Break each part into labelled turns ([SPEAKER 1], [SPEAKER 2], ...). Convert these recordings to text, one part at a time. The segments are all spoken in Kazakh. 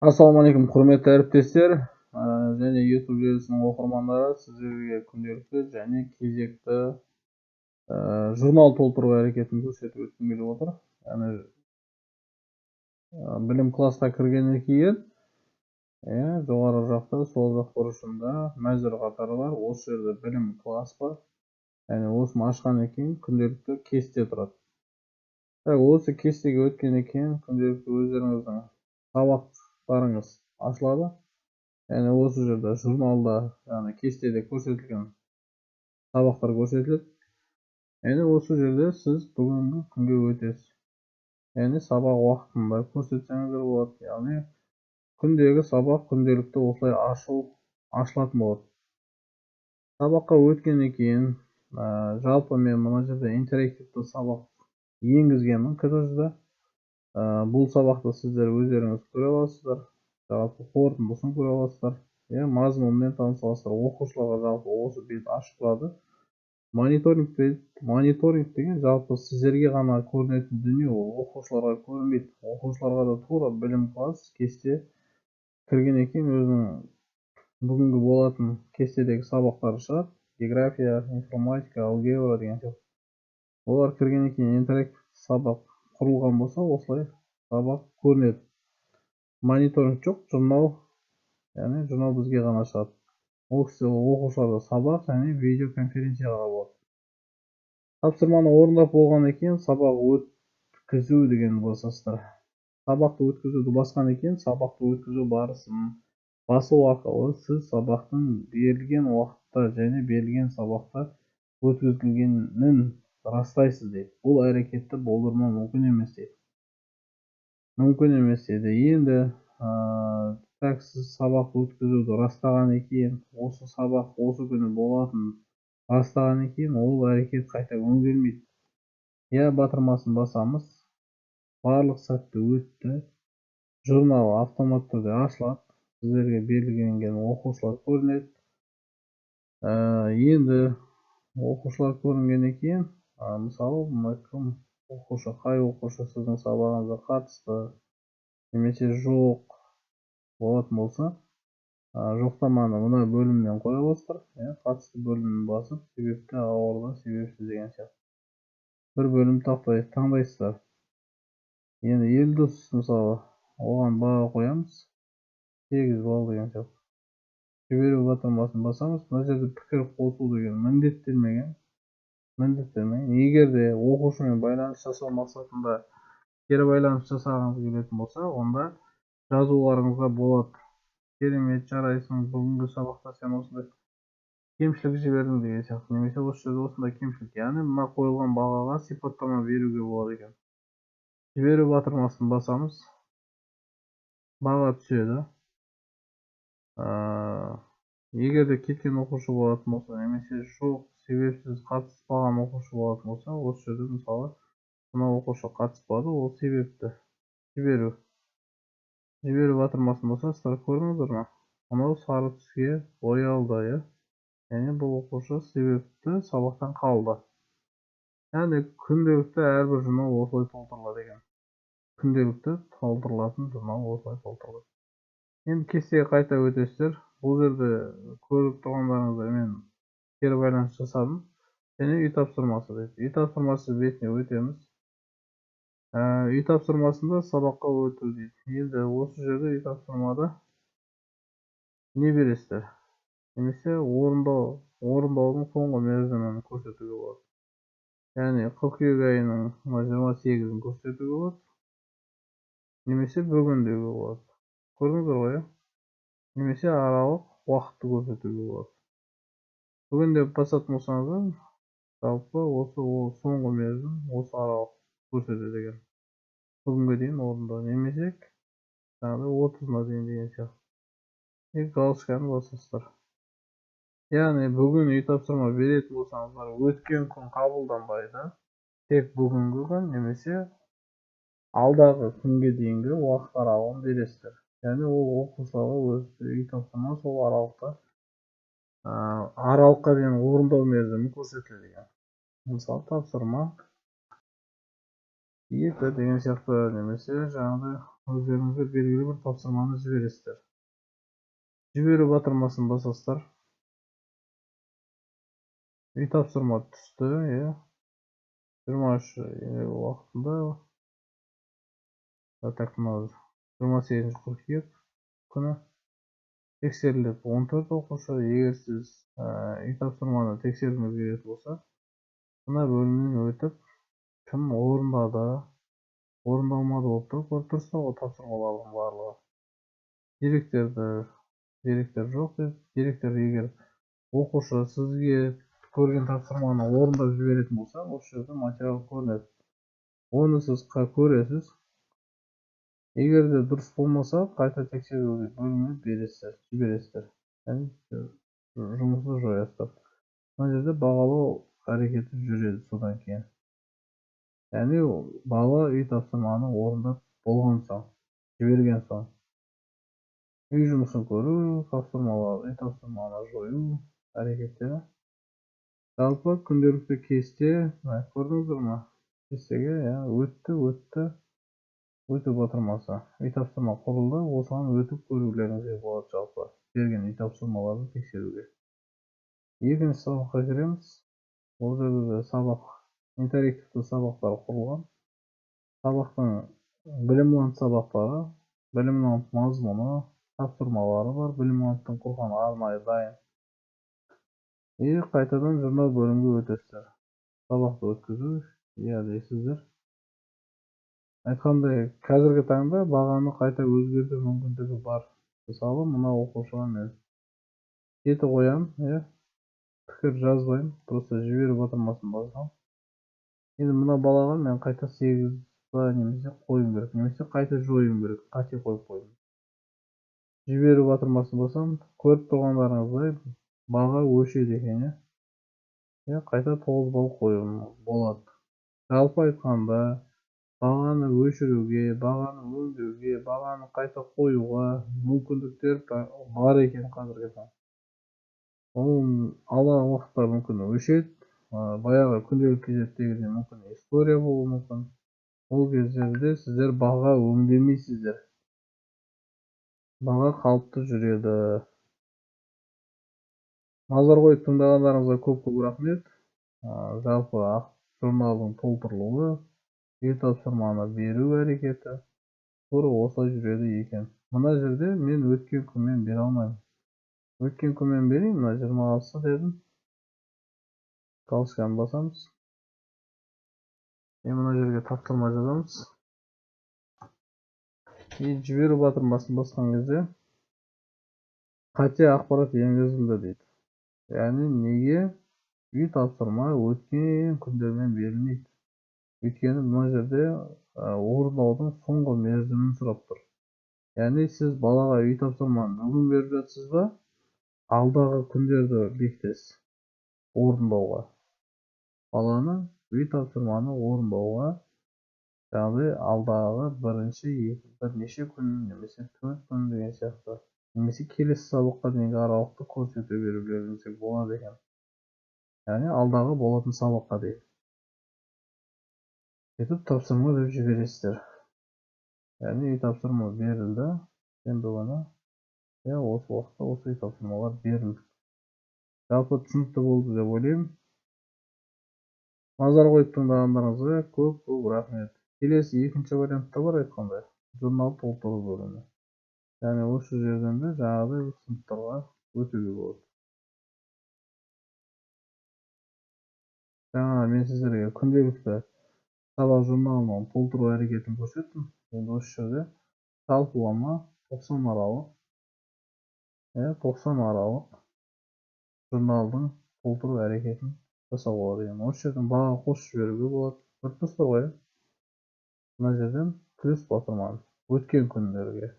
[SPEAKER 1] Ассалаумағалейкум, құрметті әріптестер және YouTube желісінің оқырмандары, сіздерге күнделікті және кезекті журнал толтыру әрекетін көрсетіп өткім келіп отыр. Яғни білім классқа кіргеннен кейін жоғары жақта сол жақ бұрышында мәзір қатары бар. Осы жерде білім класс бар. Яғни осыны ашқаннан кейін күнделікті кесте тұрады. Осы кестеге өткеннен кейін күнделікті өздеріңіздің сабақтарыңыз ашылады. Яғни осы жерде журналда, яғни кестеде көрсетілген сабақтар көрсетіледі. Яғни осы жерде сіз бүгінгі күнге өтесіз. Яғни сабақ уақытында көрсетсеңіздер болады. Яғни күндегі сабақ күнделікті осылай ашылатын болады. Сабаққа өткеннен кейін жалпы мен мына жерде интерактивті сабақ енгізгенмін КТЖ-да. Бұл сабақты сіздер өздеріңіз көре аласыздар. Жалпы қорытындысын көре аласыздар. Мазмұнымен таныса аласыздар. Оқушыларға жалпы осы бет ашық тұрады. Мониторинг деген жалпы сіздерге ғана көрінетін дүние, ол оқушыларға көрінбейді. Оқушыларға да тура білім класс кесте кіргеннен кейін өзінің бүгінгі болатын кестедегі сабақтары шығады. География, информатика, алгебра деген сияқты. Олар кіргеннен кейін интерактивті сабақ құрылған болса, осылай сабақ көрінеді. Мониторинг жоқ, журнал, яғни журнал бізге ғана шығады. Оқушыларда сабақ және видеоконференцияға болады. Тапсырманы орындап болғаннан кейін сабақ өткізу деген басасыздар. Сабақты өткізуді басқаннан кейін сабақты өткізу барысын басу арқылы сіз сабақтың берілген уақытта және берілген сабақта өткізілгенін растайсыз дейді. Бұл әрекетті болдырмау мүмкін емес дейді. Енді сіз сабақ өткізуді растағаннан кейін, осы сабақ осы күні болатын растағаннан кейін ол әрекет қайта өңделмейді. Батырмасын басамыз. Барлық сәтті өтті. Журнал автоматты түрде ашылады. Сіздерге берілген оқушылар көрінеді. Енді оқушылар көрінгеннен кейін, мысалы, қай оқушы сіздің сабағыңызға қатысты немесе жоқ болатын болса, жоқтаманы мына бөлімнен қоя аласыздар. Қатысты бөлімін басып, себепті ауырды, себепсіз деген сияқты. Бір бөлім таңдайсыздар. Енді Елдос, мысалы, оған баға қоямыз. 8 балл деген сияқты. Жіберу батырмасын басамыз. Мына жерде пікір қосу деген міндеттелмеген. Егер де оқушымен байланыс жасау мақсатында кері байланыс жасағыңыз келетін болса, онда жазуларыңызға болады. Керемет, жарайсың, бүгінгі сабақта сен осындай кемшілік жібердің деген сияқты. Немесе осы жерде осындай кемшілік. Яғни мына қойылған бағаға сипаттама беруге болады екен. Жіберу батырмасын басамыз. Баға түседі. Егер де кеткен оқушы болатын болса, немесе жоқ, себепсіз қатыспаған оқушы болатын болса, осы жерде мысалы мына оқушы қатыспады, ол себепті. Жіберу батырмасын басасыздар, көрдіңіздер ме? Мынау сары түске боялды. Яғни бұл оқушы себепті сабақтан қалды. Яғни күнделікті әрбір журнал осылай толтырылады екен. Күнделікті толтырылатын журнал осылай толтырылады. Енді кестеге қайта өтесіздер. Бұл жерде көріп тұрғандарыңызда мен кері байланыс жасадым. Және үй тапсырмасы дейді. Үй тапсырмасы бетіне өтеміз. Үй тапсырмасында сабаққа өту дейді. Енді осы жерде үй тапсырмада не бересіздер? Немесе орындаудың соңғы мерзімін көрсетуге болады. Яғни қыркүйек айының 28-ін көрсетуге болады. Немесе бүгіндегі болады. Көрдіңіздер ғой? Немесе аралық уақытты көрсетуге болады. Бүгінде басатын болсаңыздар, жалпы осы соңғы мерзім осы аралық көрсетеді екен. Бүгінге дейін орындау. Немесе 30-на дейін деген сияқты. Галочканы басасыздар. Яғни бүгін үй тапсырма беретін болсаңыздар, өткен күн қабылданбайды. Тек бүгінгі күн немесе алдағы күнге дейінгі уақыт аралығын бересіздер. Яғни ол оқушыларға өз үй тапсырма сол аралыққа дейін орындау мерзімі көрсетіледі. Мысалы тапсырма 2 деген сияқты, немесе өздеріңіздер белгілі бір тапсырманы жібересіздер. Жіберу батырмасын басасыздар. Үй тапсырма түсті, иә. 23 уақытында, так, 28 қыркүйек күні тексеріледі 14 оқушы. Егер сіз үй тапсырманы тексергіңіз келетін болса, мына бөлімнен өтіп, кім орындады, орындалмады болып көріп тұрсыздар ғой тапсырмалардың барлығы. Деректер жоқ деп, деректер егер оқушы сізге көрген тапсырманы орындап жіберетін болса, осы жерде материал көрінеді. Оны сіз көресіз. Егер де дұрыс болмаса, қайта тексеру бөліміне жібересіздер. Яғни жұмысты жоясыздар. Мына жерде бағалау әрекеті жүреді содан кейін. Яғни бала үй тапсырманы орындап болған соң, жіберген соң, үй жұмысын көру, үй тапсырманы жою әрекеттері. Жалпы күнделікті кесте, көрдіңіздер ме? Кестеге өту батырмасы. Үй тапсырма құрылды, осыған өтіп көрулеріңізге болады жалпы. Берген үй тапсырмаларды тексеруге. Екінші сабаққа кіреміз. Ол жерде сабақ, интерактивті сабақтар құрылған. Сабақтың білімлант сабақтары, білімлант мазмұны, тапсырмалары бар. Білімланттың құрған арнайы дайын. Қайтадан журнал бөлімге өтесіздер. Сабақты өткізу, дейсіздер. Айтқандай, қазіргі таңда бағаны қайта өзгерту мүмкіндігі бар. Мысалы, мына оқушыға мен жеті қоям, пікір жазбайым, просто жіберу батырмасын басам. Енді мына балаға мен қайта 8-ба немесе қойым керек, немесе қайта жойым керек, қате қойып қойдым. Жіберу батырмасын басам, көріп тұрғандарыңыздай баға өшеді екен, қайта 9 балл қоюым болады. Жалпы айтқанда, бағаны өшіруге, бағаны өңдеуге, бағаны қайта қоюға мүмкіндіктер бар екен қазіргі таңда. Ол алдағы уақытта мүмкін өшеді. Баяғы күнделікті кезеттегідей мүмкін история болуы мүмкін. Ол кездерде сіздер баға өңдемейсіздер. Баға қалыпты жүреді. Назар қойып тыңдағандарыңызға көп рахмет. Жалпы журналдың толтырылуы, үй тапсырманы беру әрекеті тура осылай жүреді екен. Мына жерде мен өткен күнмен бере алмаймын. Өткен күнмен берейін, мына 26 дедім. Галочканы басамыз. Мына жерге тапсырма жазамыз. Жіберу батырмасын басқан кезде қате ақпарат енгізілді дейді. Яғни неге үй тапсырма өткен күндермен берілмейді? Өйткені мына жерде орындаудың соңғы мерзімін сұрап тұр. Яғни сіз балаға үй тапсырманы бүгін беріп жатсыз ба? Алдағы күндерді бекітесіз орындауға. Баланы үй тапсырманы орындауға жаңағыдай алдағы бірнеше күн немесе 4 күн деген сияқты, немесе келесі сабаққа дейінгі аралықты көрсете берулеріңізге болады екен. Яғни алдағы болатын сабаққа дейін. Етіп тапсырма деп жібересіздер. Яғни үй тапсырма берілді. Енді оны осы уақытта осы үй тапсырмалар берілді. Жалпы түсінікті болды деп ойлаймын. Назар қойып тыңдағандарыңызға көп рахмет. Келесі екінші вариантта бар айтқандай, журнал толтыру бөлімі. Яғни осы жерден де жаңағыдай сыныптарға өтуге болады. Жаңа мен сіздерге күнделікті сабақ журналынан толтыру әрекетін көрсеттім. Енді осы жерде жалпылама 90 аралық журналдың толтыру әрекетін жасауға болады. Осы жерден баға қосып жіберуге болады. Көріп тұрсыздар ғой. Мына жерден плюс батырманы өткен күндерге,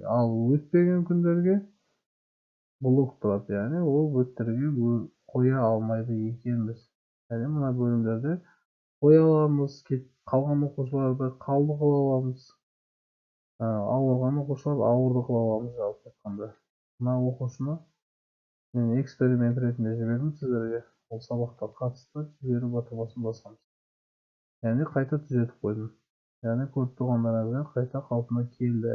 [SPEAKER 1] ал өтпеген күндерге блок тұрады. Яғни ол беттерге қоя алмайды екенбіз. Яғни мына бөлімдерде қоя аламыз, қалған оқушыларды қалды қыла аламыз, ауырған оқушыларды ауырды қыла аламыз. Жалпы айтқанда мына оқушыны мен эксперимент ретінде жібердім сіздерге. Ол сабаққа қатысты жіберу батырмасын басамыз. Яғни қайта түзетіп қойдым. Yani ko'p tug'anlarimiz qayta qalpına keldi.